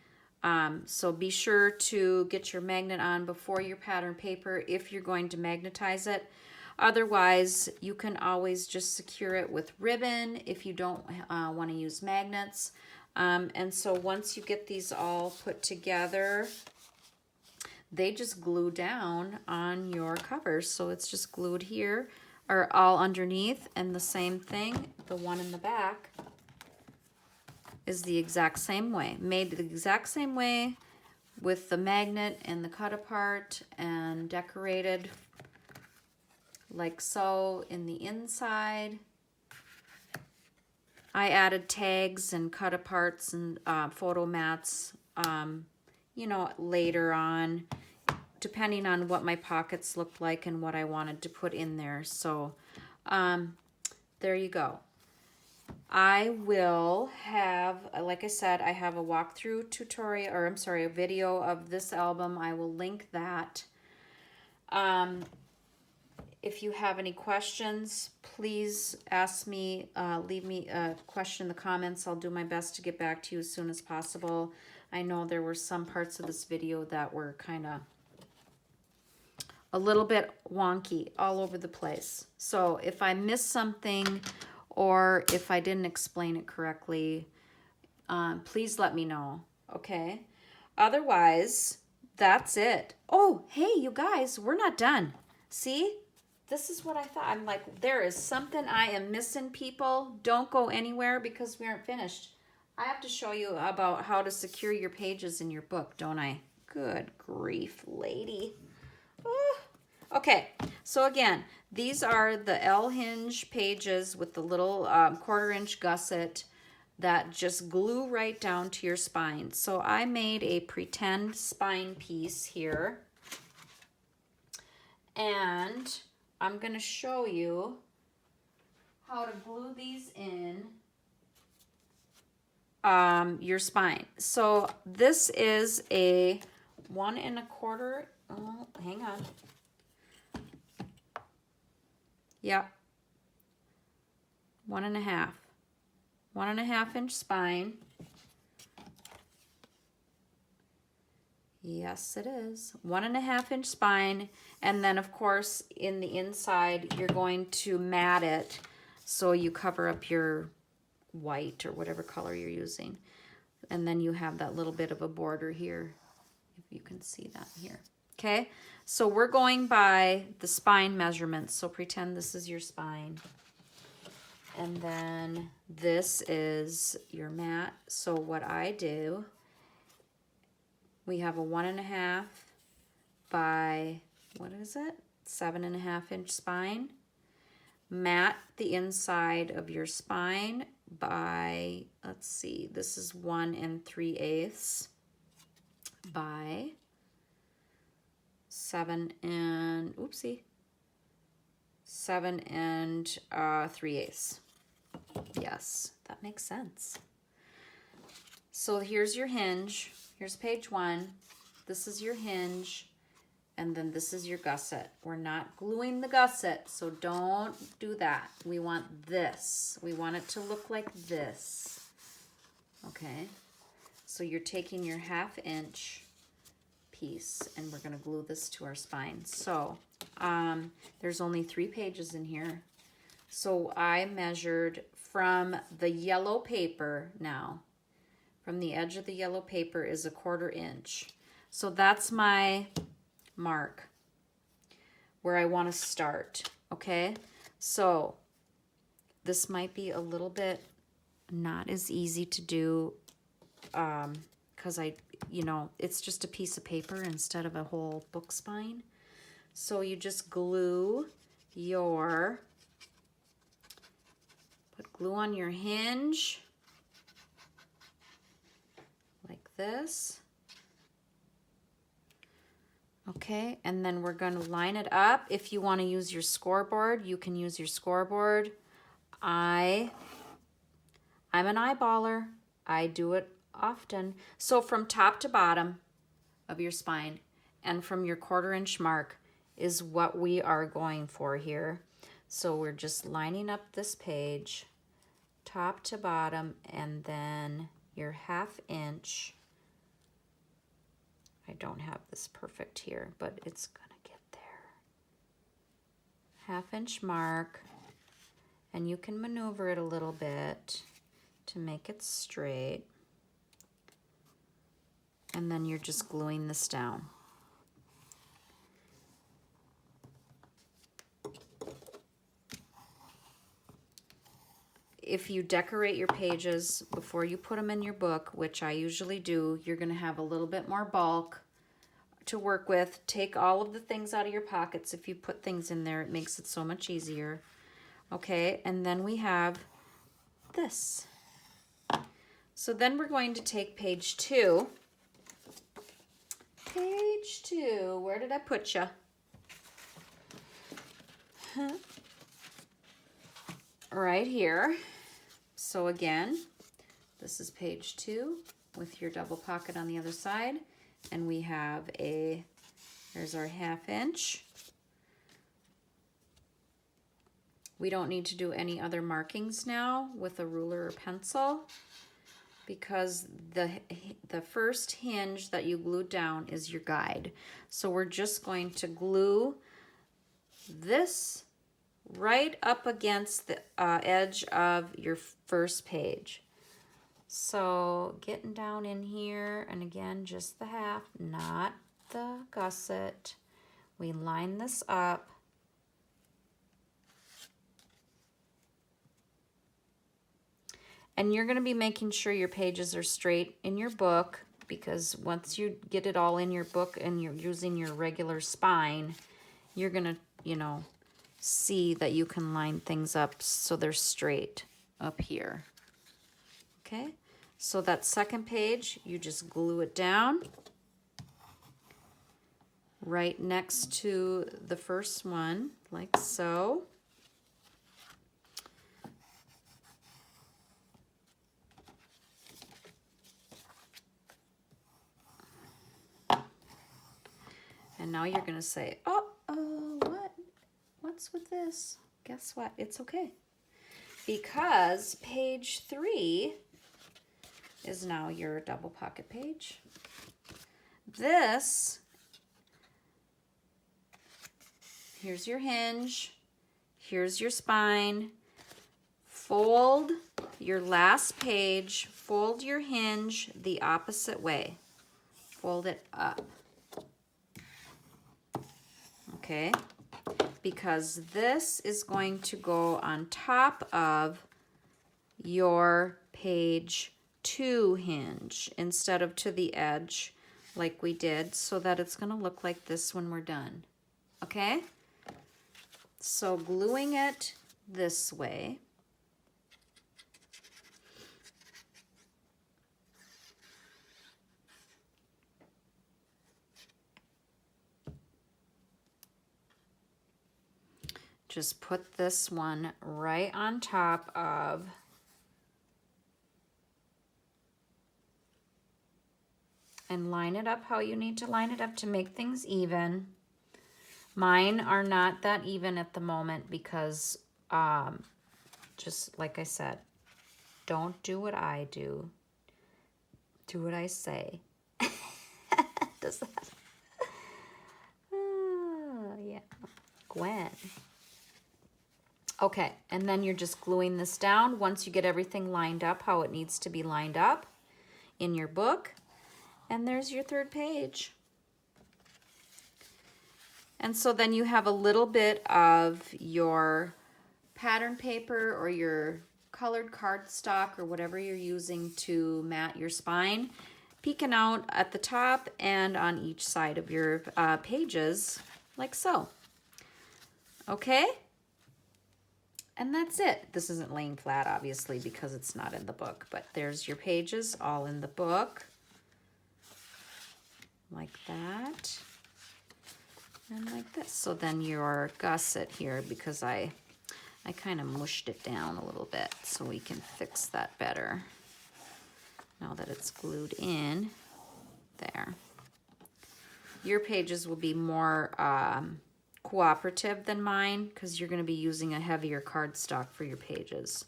so be sure to get your magnet on before your pattern paper if you're going to magnetize it. Otherwise, you can always just secure it with ribbon if you don't want to use magnets. And so once you get these all put together, they just glue down on your covers. So it's just glued here or all underneath, and the same thing, the one in the back is the exact same way. Made the exact same way with the magnet and the cut apart and decorated like so in the inside. I added tags and cut aparts and photo mats, you know, later on, depending on what my pockets looked like and what I wanted to put in there. So there you go. I will have, like I said, I have a walkthrough tutorial, or I'm sorry, a video of this album. I will link that. If you have any questions, please ask me, leave me a question in the comments. I'll do my best to get back to you as soon as possible. I know there were some parts of this video that were kind of a little bit wonky, all over the place. So if I missed something or if I didn't explain it correctly, please let me know, okay? Otherwise, that's it. Oh, hey, you guys, we're not done. See? This is what I thought. I'm like, there is something I am missing, people. Don't go anywhere because we aren't finished. I have to show you about how to secure your pages in your book, don't I? Good grief, lady. Oh. Okay, so again, these are the L hinge pages with the little 1/4 inch gusset. that just glue right down to your spine. So I made a pretend spine piece here, and I'm going to show you how to glue these in your spine. So this is a 1 1/4. Oh, hang on. Yep. 1 1/2. 1 1/2 inch spine. Yes, it is. 1 1/2 inch spine. And then of course in the inside, you're going to mat it so you cover up your white or whatever color you're using. And then you have that little bit of a border here, if you can see that here. Okay, so we're going by the spine measurements. So pretend this is your spine. And then this is your mat. So what I do, we have a 1 1/2 by, what is it? 7 1/2 inch spine. Mat the inside of your spine by, let's see, this is 1 3/8 by 7 3/8. Yes, that makes sense. So here's your hinge. Here's page 1. This is your hinge. And then this is your gusset. We're not gluing the gusset, so don't do that. We want this. We want it to look like this. Okay? So you're taking your 1/2 inch piece and we're going to glue this to our spine. So there's only 3 pages in here. So I measured from the yellow paper now. From the edge of the yellow paper is a 1/4 inch. So that's my mark where I want to start. Okay, so this might be a little bit not as easy to do because it's just a piece of paper instead of a whole book spine. So you just glue put glue on your hinge like this. Okay, and then we're going to line it up. If you want to use your scoreboard, you can use your scoreboard. I'm an eyeballer. I do it often. So from top to bottom of your spine and from your 1/4 inch mark is what we are going for here. So we're just lining up this page, top to bottom, and then your 1/2 inch. I don't have this perfect here, but it's gonna get there. 1/2 inch mark, and you can maneuver it a little bit to make it straight. And then you're just gluing this down. If you decorate your pages before you put them in your book, which I usually do, you're going to have a little bit more bulk to work with. Take all of the things out of your pockets. If you put things in there, it makes it so much easier. Okay, and then we have this. So then we're going to take page 2. Page 2, where did I put you? Right here. So again, this is page 2 with your double pocket on the other side. And we have there's our 1/2 inch. We don't need to do any other markings now with a ruler or pencil because the first hinge that you glued down is your guide. So we're just going to glue this right up against the edge of your first page. So getting down in here, and again, just the 1/2, not the gusset. We line this up. And you're going to be making sure your pages are straight in your book, because once you get it all in your book and you're using your regular spine, you're going to, see that you can line things up so they're straight up here. Okay, so that second page, you just glue it down right next to the first one, like so. And now you're gonna say, what's with this? Guess what? It's okay. Because page 3 is now your double pocket page. This, here's your hinge, here's your spine. Fold your last page, fold your hinge the opposite way. Fold it up. Okay, because this is going to go on top of your page 2 hinge instead of to the edge like we did, so that it's going to look like this when we're done. Okay, so gluing it this way. Just put this one right on top of and line it up how you need to line it up to make things even. Mine are not that even at the moment because just like I said, don't do what I do. Do what I say. Does that? Yeah. Gwen. Okay, and then you're just gluing this down once you get everything lined up how it needs to be lined up in your book. And there's your third page. And so then you have a little bit of your pattern paper or your colored cardstock or whatever you're using to mat your spine peeking out at the top and on each side of your pages like so. Okay? And that's it. This isn't laying flat, obviously, because it's not in the book, but there's your pages all in the book. Like that. And like this. So then your gusset here, because I kind of mushed it down a little bit so we can fix that better. Now that it's glued in, there. Your pages will be more cooperative than mine because you're going to be using a heavier cardstock for your pages.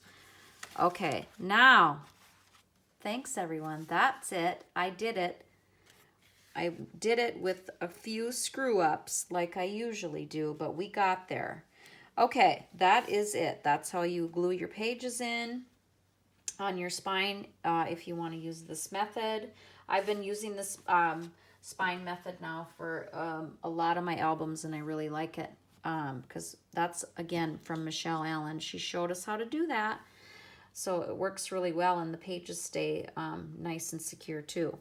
Okay, now, thanks everyone. That's it. I did it. I did it with a few screw-ups like I usually do, but we got there. Okay, that is it. That's how you glue your pages in on your spine if you want to use this method. I've been using this spine method now for a lot of my albums, and I really like it because that's, again, from Michelle Allen. She showed us how to do that. So it works really well, and the pages stay nice and secure too.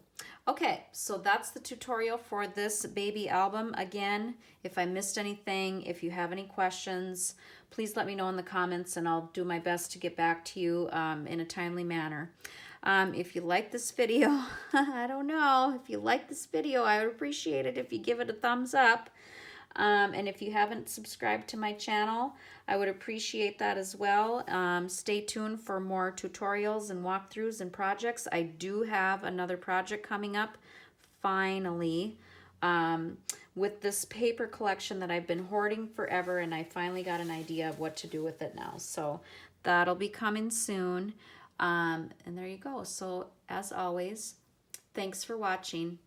Okay, so that's the tutorial for this baby album. Again, if I missed anything, if you have any questions, please let me know in the comments, and I'll do my best to get back to you in a timely manner. If you like this video, I don't know, if you like this video, I would appreciate it if you give it a thumbs up. And if you haven't subscribed to my channel, I would appreciate that as well. Stay tuned for more tutorials and walkthroughs and projects. I do have another project coming up, finally, with this paper collection that I've been hoarding forever, and I finally got an idea of what to do with it now. So that'll be coming soon. And there you go. So as always, thanks for watching.